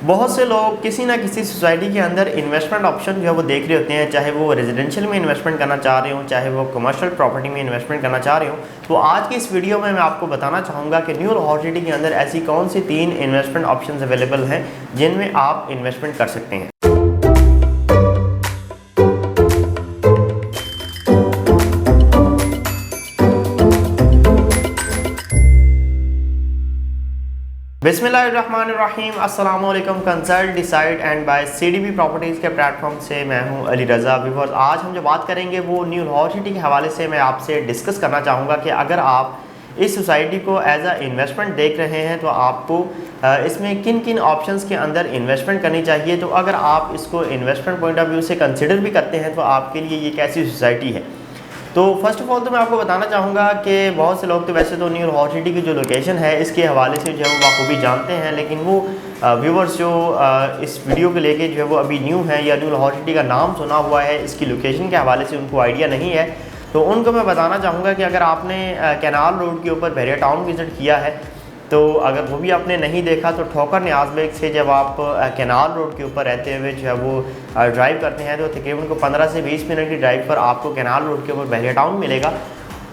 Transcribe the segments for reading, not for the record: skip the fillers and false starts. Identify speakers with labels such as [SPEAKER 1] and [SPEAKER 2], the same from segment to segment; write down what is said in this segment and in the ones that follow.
[SPEAKER 1] बहुत से लोग किसी ना किसी सोसाइटी के अंदर इन्वेस्टमेंट ऑप्शन जो है वो देख रहे होते हैं, चाहे वो रेजिडेंशियल में इन्वेस्टमेंट करना चाह रहे हो, चाहे वो कमर्शियल प्रॉपर्टी में इन्वेस्टमेंट करना चाह रहे हो। तो आज की इस वीडियो में मैं आपको बताना चाहूँगा कि न्यू लाहौर सिटी के अंदर ऐसी कौन सी 3 इन्वेस्टमेंट ऑप्शन अवेलेबल हैं जिनमें आप इन्वेस्टमेंट कर सकते हैं। बिस्मिल्लाहिर्रहमानिर्रहीम, अस्सलाम वालेकुम। Consult decide and by CDB properties के प्लेटफॉर्म से मैं हूं अली रज़ा। व्यूअर्स, आज हम जो बात करेंगे वो न्यू लाहौर सिटी के हवाले से मैं आपसे डिस्कस करना चाहूँगा कि अगर आप इस सोसाइटी को एज अ इन्वेस्टमेंट देख रहे हैं तो आपको इसमें किन किन ऑप्शंस के अंदर इन्वेस्टमेंट करनी चाहिए। तो अगर आप इसको इन्वेस्टमेंट पॉइंट ऑफ व्यू से कंसिडर भी करते हैं तो आपके लिए ये कैसी सोसाइटी है। तो फर्स्ट ऑफ ऑल तो मैं आपको बताना चाहूँगा कि बहुत से लोग तो वैसे तो न्यू लाहौर सिटी की जो लोकेशन है इसके हवाले से जो है वो बाखूबी जानते हैं, लेकिन वो व्यूवर्स जो इस वीडियो को लेके जो है वो अभी न्यू है या न्यू लाहौर सिटी का नाम सुना हुआ है, इसकी लोकेशन के हवाले से उनको आइडिया नहीं है, तो उनको मैं बताना चाहूँगा कि अगर आपने कैनाल रोड के ऊपर बहरिया टाउन विज़िट किया है तो अगर वो भी आपने नहीं देखा तो ठोकर न्याज बेग से जब आप कैनाल रोड के ऊपर रहते हुए जो है वो ड्राइव करते हैं तो तकरीबन को 15 से 20 मिनट की ड्राइव पर आपको कैनाल रोड के ऊपर बहरिया टाउन मिलेगा।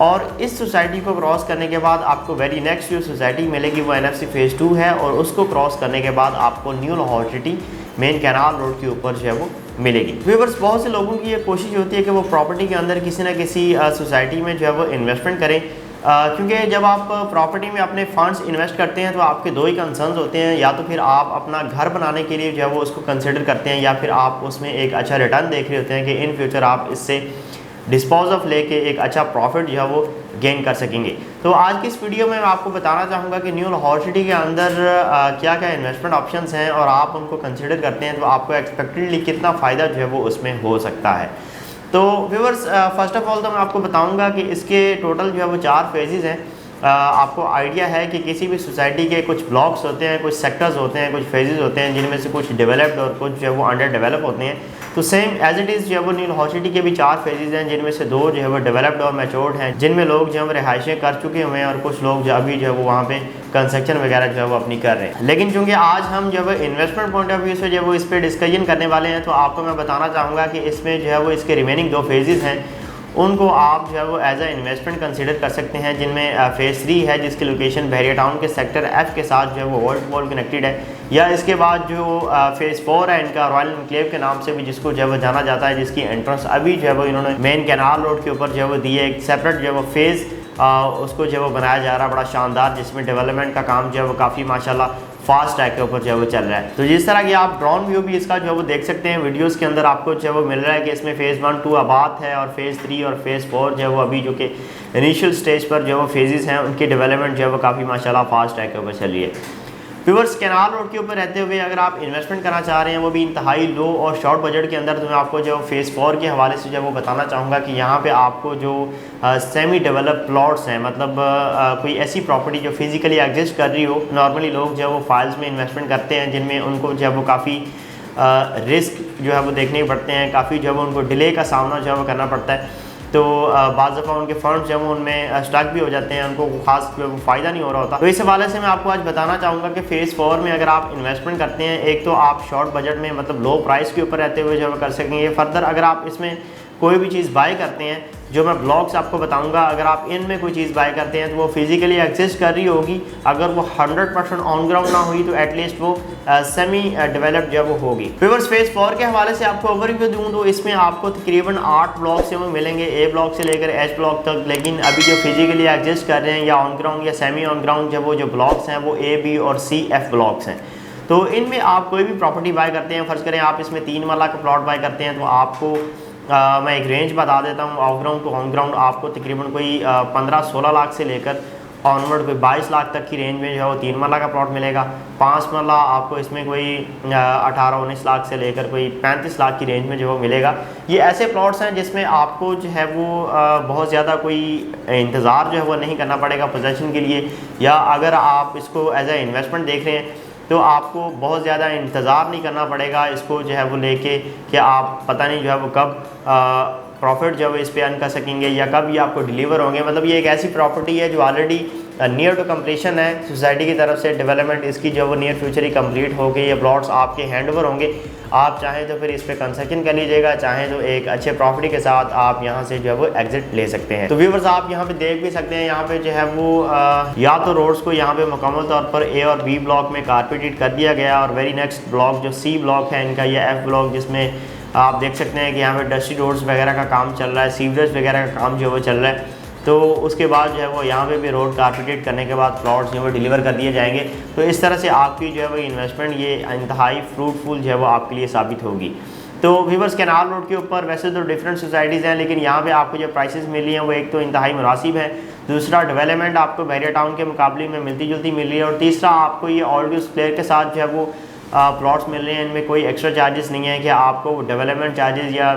[SPEAKER 1] और इस सोसाइटी को क्रॉस करने के बाद आपको वेरी नेक्स्ट जो सोसाइटी मिलेगी वो NFC फेज़ 2 है, और उसको क्रॉस करने के बाद आपको new Lahore city main canal road के ऊपर जो है वो मिलेगी। व्यूअर्स, बहुत से लोगों की ये कोशिश होती है कि वो प्रॉपर्टी के अंदर किसी न किसी सोसाइटी में जो है वो इन्वेस्टमेंट करें, क्योंकि जब आप प्रॉपर्टी में अपने फंड्स इन्वेस्ट करते हैं तो आपके दो ही कंसर्न्स होते हैं, या तो फिर आप अपना घर बनाने के लिए जो है वो उसको कंसिडर करते हैं, या फिर आप उसमें एक अच्छा रिटर्न देख रहे होते हैं कि इन फ्यूचर आप इससे डिस्पोज ऑफ लेके एक अच्छा प्रॉफिट जो है वो गेन कर सकेंगे। तो आज की इस वीडियो में मैं आपको बताना चाहूँगा कि न्यू लाहौर सिटी के अंदर क्या क्या इन्वेस्टमेंट ऑप्शंस हैं, और आप उनको कंसिडर करते हैं तो आपको एक्सपेक्टेडली कितना फ़ायदा जो है वो उसमें हो सकता है। तो व्यूअर्स, फर्स्ट ऑफ ऑल तो मैं आपको बताऊंगा कि इसके टोटल जो है वो 4 फेजेज़ हैं। आपको आइडिया है कि किसी भी सोसाइटी के कुछ ब्लॉक्स होते हैं, कुछ सेक्टर्स होते हैं, कुछ फेजेज़ होते हैं, जिनमें से कुछ डेवलप्ड और कुछ जो है वो अंडर डेवलप होते हैं। तो सेम एज इट इज़ जो है वो न्यू लाहौर सिटी के भी 4 फेजेज़ हैं, जिनमें से 2 जो है वो डेवलप्ड और मैच्योर्ड हैं, जिनमें लोग जो है वो रिहाइशें कर चुके हुए हैं, और कुछ लोग जो अभी जो है वो वहाँ पे कंस्ट्रक्शन वगैरह जो है वो अपनी कर रहे हैं। लेकिन चूँकि आज हम जो है इन्वेस्टमेंट पॉइंट ऑफ व्यू से जो है वो इस पर डिस्कशन करने वाले हैं, तो आपको मैं बताना चाहूँगा कि इसमें जो है वो इसके रिमेनिंग 2 फेजेज़ हैं, उनको आप जो है वो एज अ इन्वेस्टमेंट कंसिडर कर सकते हैं, जिनमें फेज़ 3 है जिसकी लोकेशन बहरिया टाउन के सेक्टर F के साथ जो है वो ओल्ड मॉल कनेक्टेड है, या इसके बाद जो फेज़ 4 है इनका रॉयल एनक्लेव के नाम से भी जिसको जो है वो जाना जाता है, जिसकी एंट्रेंस अभी जो है वो इन्होंने मेन कैनाल रोड के ऊपर जो है वो दी है। एक सेपरेट जो है वो फेज़ उसको जो है वो बनाया जा रहा है बड़ा शानदार, जिसमें डेवलपमेंट का काम जो है वो काफ़ी माशाल्लाह फास्ट ट्रैक के ऊपर जो है वो चल रहा है। तो जिस तरह की आप ड्रोन व्यू भी इसका जो है वो देख सकते हैं वीडियोस के अंदर, आपको जो है वो मिल रहा है कि इसमें फेज़ 1, 2 आबाद है, और फेज़ 3 और फेज़ 4 जो है वो अभी जो कि इनिशियल स्टेज पर जो है वो फेजेस हैं, उनकी डेवलपमेंट जो है वो काफ़ी माशाल्लाह फास्ट ट्रैक के ऊपर चल रही है। व्यूअर्स, कैनाल रोड के ऊपर रहते हुए अगर आप इन्वेस्टमेंट करना चाह रहे हैं वो भी इंतहाई लो और शॉर्ट बजट के अंदर, तो मैं आपको जो फेज़ 4 के हवाले से जो है वो बताना चाहूँगा कि यहाँ पे आपको जो सेमी डेवलप प्लॉट्स हैं, मतलब कोई ऐसी प्रॉपर्टी जो फिज़िकली एग्जिस्ट कर रही हो। नॉर्मली लोग जो है वो फाइल्स में इन्वेस्टमेंट करते हैं, जिनमें उनको जो है वो काफ़ी रिस्क जो है वो देखने पड़ते हैं, काफ़ी जो है वो उनको डिले का सामना जो है वो करना पड़ता है। तो बाज़ दफ़ा उनके फंड्स जो है उनमें स्टक भी हो जाते हैं, उनको खास फ़ायदा नहीं हो रहा होता। तो इस हवाले से मैं आपको आज बताना चाहूँगा कि फेज़ 4 में अगर आप इन्वेस्टमेंट करते हैं, एक तो आप शॉर्ट बजट में मतलब लो प्राइस के ऊपर रहते हुए जो है कर सकेंगे। फर्दर अगर आप इसमें कोई भी चीज़ बाय करते हैं, जो मैं ब्लॉक्स आपको बताऊंगा, अगर आप इनमें कोई चीज़ बाय करते हैं तो वो फिज़िकली एग्जिस्ट कर रही होगी, अगर वो 100% ऑन ग्राउंड ना हुई तो एटलीस्ट वो सेमी डेवलप्ड जब वो होगी। व्यूअर्स, फेज़ 4 के हवाले से आपको ओवरव्यू दूँ तो इसमें आपको तकरीबन 8 ब्लॉक से वो मिलेंगे, A ब्लॉक से लेकर H ब्लॉक तक। लेकिन अभी जो फिज़िकली एग्जिस्ट कर रहे हैं या ऑन ग्राउंड या सेमी ऑन ग्राउंड जब वो जो ब्लॉक्स हैं वो A, B और C, F ब्लॉक्स हैं। तो इनमें आप कोई भी प्रॉपर्टी बाय करते हैं, फ़र्ज़ करें आप इसमें 3 मरला का प्लॉट बाय करते हैं, तो आपको मैं एक रेंज बता देता हूँ। Off ground to on ground आपको तकरीबन कोई 15-16 लाख से लेकर ऑनवर्ड कोई 22 लाख तक की रेंज में जो है वो 3 मरला का प्लॉट मिलेगा। 5 मरला आपको इसमें कोई 18-19 लाख से लेकर कोई 35 लाख की रेंज में जो वो मिलेगा। ये ऐसे प्लॉट्स हैं जिसमें आपको जो है वो बहुत ज़्यादा कोई इंतज़ार जो है वो नहीं करना पड़ेगा पोजेसन के लिए, या अगर आप इसको एज ए इन्वेस्टमेंट देख रहे हैं तो आपको बहुत ज़्यादा इंतज़ार नहीं करना पड़ेगा इसको जो है वो लेके कि आप पता नहीं जो है वो कब प्रॉफिट जो है इस पे अर्न कर सकेंगे या कब ये आपको डिलीवर होंगे। मतलब ये एक ऐसी प्रॉपर्टी है जो ऑलरेडी नियर टू कम्प्लीशन है, सोसाइटी की तरफ से डेवलपमेंट इसकी जो वो नियर फ्यूचर ही कंप्लीट हो गई, ये प्लॉट्स आपके हैंडओवर होंगे। आप चाहें तो फिर इस पर कंस्ट्रक्शन कर लीजिएगा, चाहें तो एक अच्छे प्रॉफिट के साथ आप यहाँ से जो है वो एग्जिट ले सकते हैं। तो व्यूअर्स आप यहाँ पे देख भी सकते हैं, यहाँ पे जो है वो या तो रोड्स को यहाँ पे मुकम्मल तौर पर ए और बी ब्लॉक में कारपेटेड कर दिया गया, और वेरी नेक्स्ट ब्लॉक जो सी ब्लॉक है इनका, ये एफ ब्लॉक, जिसमें आप देख सकते हैं कि यहाँ पे डस्टी रोड्स वगैरह का काम चल रहा है, सीवरेज वगैरह का काम जो है वो चल रहा है। तो उसके बाद जो है वो यहाँ पे भी रोड कारपेटेड करने के बाद प्लॉट्स जो है वो डिलीवर कर दिए जाएंगे। तो इस तरह से आपकी जो है वो इन्वेस्टमेंट ये इंतहाई फ्रूटफुल जो है वो आपके लिए साबित होगी। तो व्यूअर्स कैनाल रोड के ऊपर वैसे तो डिफरेंट सोसाइटीज़ हैं, लेकिन यहाँ पे आपको जो प्राइसेस मिली हैं वो एक तो इंतहाई मुनासिब है, दूसरा डेवलपमेंट आपको बहरिया टाउन के मुकाबले में मिलती जुलती मिल रही है, और तीसरा आपको ये ऑलरेडी उस प्लेयर के साथ जो है वो प्लॉट्स मिल रहे हैं, इनमें कोई एक्स्ट्रा चार्जेस नहीं है कि आपको डेवलपमेंट चार्जेस या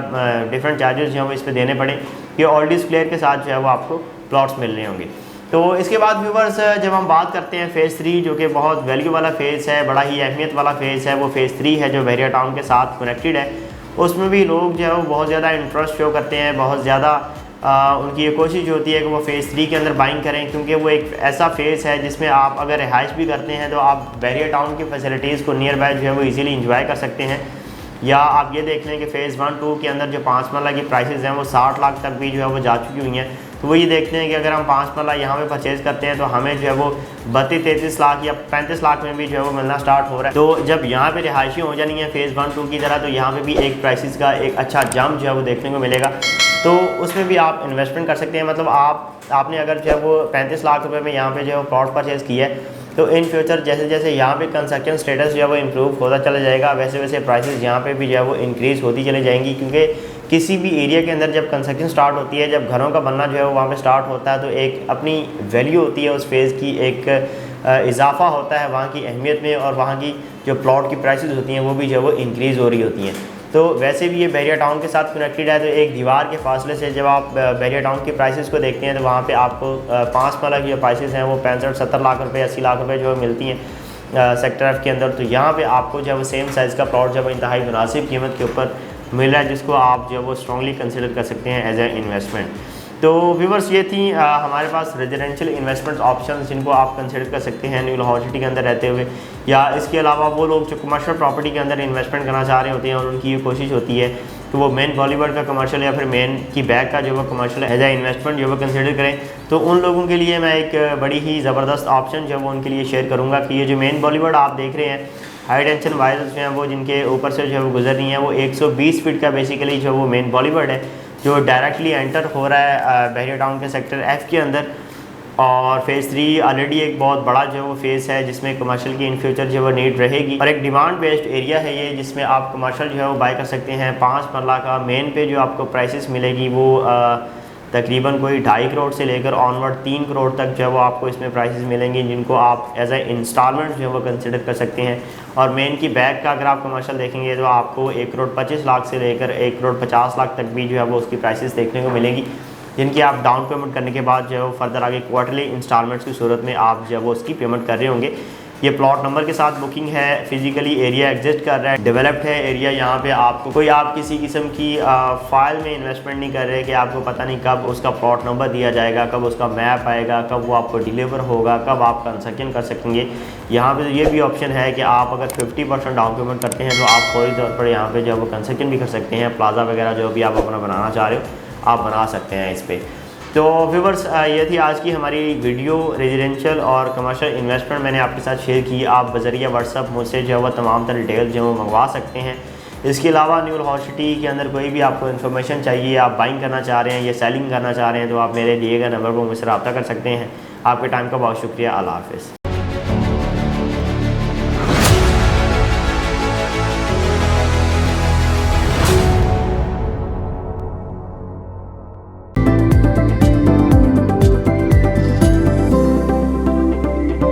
[SPEAKER 1] डिफरेंट चार्जेस जो है वो इस पर देने पड़े। ये ऑलरेडी उस प्लेयर के साथ जो है वो आपको प्लॉट्स मिल रहे होंगे। तो इसके बाद व्यूवर्स जब हम बात करते हैं फ़ेज़ 3, जो कि बहुत वैल्यू वाला फ़ेज़ है, बड़ा ही अहमियत वाला फ़ेज़ है, वो फ़ेज़ 3 है जो बहरिया टाउन के साथ कनेक्टेड है। उसमें भी लोग जो है वो बहुत ज़्यादा इंटरेस्ट शो करते हैं, बहुत ज़्यादा उनकी ये कोशिश होती है कि वो फ़ेज़ 3 के अंदर बाइंग करें, क्योंकि वो एक ऐसा फ़ेज़ है जिसमें आप अगर रिहाइश भी करते हैं तो आप बहरिया टाउन की फैसिलिटीज़ को नियर बाय जो है वो ईज़िली इंजॉय कर सकते हैं। या आप ये देख लें कि फ़ेज़ 1-2 के अंदर जो 5 मरला की प्राइसेस हैं वो 60 लाख तक भी जो है वो जा चुकी हुई हैं। तो वो ये देखते हैं कि अगर हम 5 मरला यहाँ पे परचेज़ करते हैं तो हमें जो है वो 32-33 लाख या 35 लाख में भी जो है वो मिलना स्टार्ट हो रहा है। तो जब यहाँ पे रिहायशी हो जानी है फ़ेज़ 1-2 की तरह, तो यहाँ पे भी एक प्राइसेस का एक अच्छा जंप जो है वो देखने को मिलेगा। तो उसमें भी आप इन्वेस्टमेंट कर सकते हैं। मतलब आपने अगर जो है वो 35 लाख रुपए में यहाँ पे जो है प्लॉट परचेज़ किया है, तो इन फ्यूचर जैसे जैसे यहाँ पे कंस्ट्रक्शन स्टेटस जो है वो इम्प्रूव होता चला जाएगा, वैसे वैसे प्राइसेस यहाँ पे भी जो है वो इंक्रीज़ होती चली जाएंगी। क्योंकि किसी भी एरिया के अंदर जब कंस्ट्रक्शन स्टार्ट होती है, जब घरों का बनना जो है वो वहाँ पे स्टार्ट होता है, तो एक अपनी वैल्यू होती है उस फेज़ की, एक इजाफा होता है वहाँ की अहमियत में, और वहाँ की जो प्लॉट की प्राइसेस होती हैं वो भी जो है वो इंक्रीज़ हो रही होती हैं। तो वैसे भी ये बहरिया टाउन के साथ कनेक्टेड है, तो एक दीवार के फासले से जब आप बहरिया टाउन की प्राइसेस को देखते हैं तो वहाँ पे आपको 5 मरला की जो प्राइसेस हैं वो 65-70 लाख रुपए 80 लाख रुपए जो मिलती हैं सेक्टर एफ के अंदर। तो यहाँ पे आपको जो है वो सेम साइज़ का प्लॉट जो है इंतहाई मुनासिब कीमत के ऊपर मिल रहा है, जिसको आप जो है वो स्ट्रॉन्गली कंसिडर कर सकते हैं एज ए इन्वेस्टमेंट। तो व्यूवर्स ये थी हमारे पास रेजिडेंशियल इन्वेस्टमेंट ऑप्शन जिनको आप कंसिडर कर सकते हैं न्यू लाहौर सिटी के अंदर रहते हुए, या इसके अलावा वो लोग जो कमर्शियल प्रॉपर्टी के अंदर इन्वेस्टमेंट करना चाह रहे होते हैं और उनकी ये कोशिश होती है कि वो मेन बॉलीवुड का कमर्शियल या फिर मेन की बैक का जो वो कमर्शियल एज ए इन्वेस्टमेंट जो वो कंसिडर करें। तो उन लोगों के लिए मैं एक बड़ी ही ज़बरदस्त ऑप्शन जो वो उनके लिए शेयर करूँगा कि ये जो मेन बॉलीवुड आप देख रहे हैं, हाई टेंशन वायर्स जो हैं वो जिनके ऊपर से जो है वो गुजर रही हैं, वो 120 फीट का बेसिकली जो वो मेन बॉलीवुड है जो डायरेक्टली एंटर हो रहा है बहरिया टाउन के सेक्टर एफ़ के अंदर। और फ़ेज़ 3 ऑलरेडी एक बहुत बड़ा जो वो फेज़ है जिसमें कमर्शियल की इन फ्यूचर जो वो नीड रहेगी, और एक डिमांड बेस्ड एरिया है ये जिसमें आप कमर्शियल जो है वो बाय कर सकते हैं। 5 मरला का मेन पे जो आपको प्राइसेस मिलेगी वो तकरीबन कोई 2.5 करोड़ से लेकर ऑनवर्ड 3 करोड़ तक जो है वो आपको इसमें प्राइसेस मिलेंगी, जिनको आप एज ए इंस्टॉलमेंट जो है वो कंसिडर कर सकते हैं। और मेन की बैक का अगर आप कमर्शियल देखेंगे तो आपको 1 करोड़ 25 लाख से लेकर 1 करोड़ 50 लाख तक भी जो है वो उसकी प्राइसेस देखने को मिलेगी, जिनकी आप डाउन पेमेंट करने के बाद जो है वो फर्दर आगे क्वार्टरली इंस्टॉलमेंट्स की सूरत में आप जो है वो उसकी पेमेंट कर रहे होंगे। ये प्लॉट नंबर के साथ बुकिंग है, फिजिकली एरिया एग्जिस्ट कर रहा है, डेवलप्ड है एरिया। यहाँ पे आपको कोई आप किसी किस्म की फाइल में इन्वेस्टमेंट नहीं कर रहे कि आपको पता नहीं कब उसका प्लॉट नंबर दिया जाएगा, कब उसका मैप आएगा, कब वो आपको डिलीवर होगा, कब आप कंस्ट्रक्शन कर सकेंगे। यहाँ पे ये भी ऑप्शन है कि आप अगर 50% डाउन पेमेंट करते हैं तो आप फौरी तौर पर यहाँ पे जो है वो कंस्ट्रक्शन भी कर सकते हैं। प्लाजा वगैरह जो भी आप अपना बनाना चाह रहे हो आप बना सकते हैं इस पर। तो व्यूवर्स ये थी आज की हमारी वीडियो, रेजिडेंशियल और कमर्शियल इन्वेस्टमेंट मैंने आपके साथ शेयर की। आप बजरिया व्हाट्सअप मुझसे जो है वह तमाम तरह डिटेल्स जो है मंगवा सकते हैं। इसके अलावा न्यू लाहौर सिटी के अंदर कोई भी आपको इन्फॉर्मेशन चाहिए, आप बाइंग करना चाह रहे हैं या सेलिंग करना चाह रहे हैं, तो आप मेरे दिए गए नंबर पर मुझसे रब्ता कर सकते हैं। आपके टाइम का बहुत शुक्रिया। अल्लाह हाफ़िज़।